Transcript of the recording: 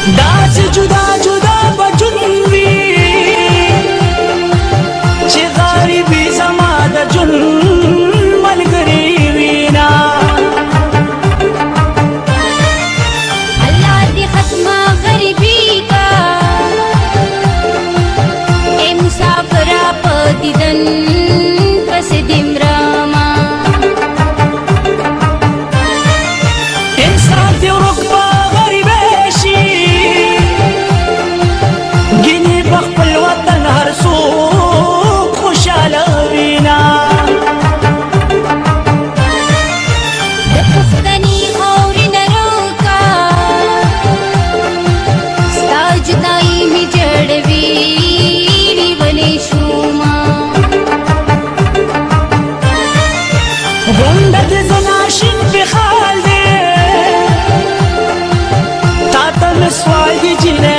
داسې جدا جدا به ژوند وي چې غریب وي زما د ژوند ملګری وینا الله دې ختمه غریبي کا اے مسافره په دیدن پسې دې مرما انسان دې ورک په غریبۍ شي ګینې په خپل وطن هر څوک خوشحاله وینا د پښتني خاورې نه روکا ستا جدایي مې جړوي نیولې شوما غونډه دې زما شین په خال دی تا ته مې سوال دی جینۍ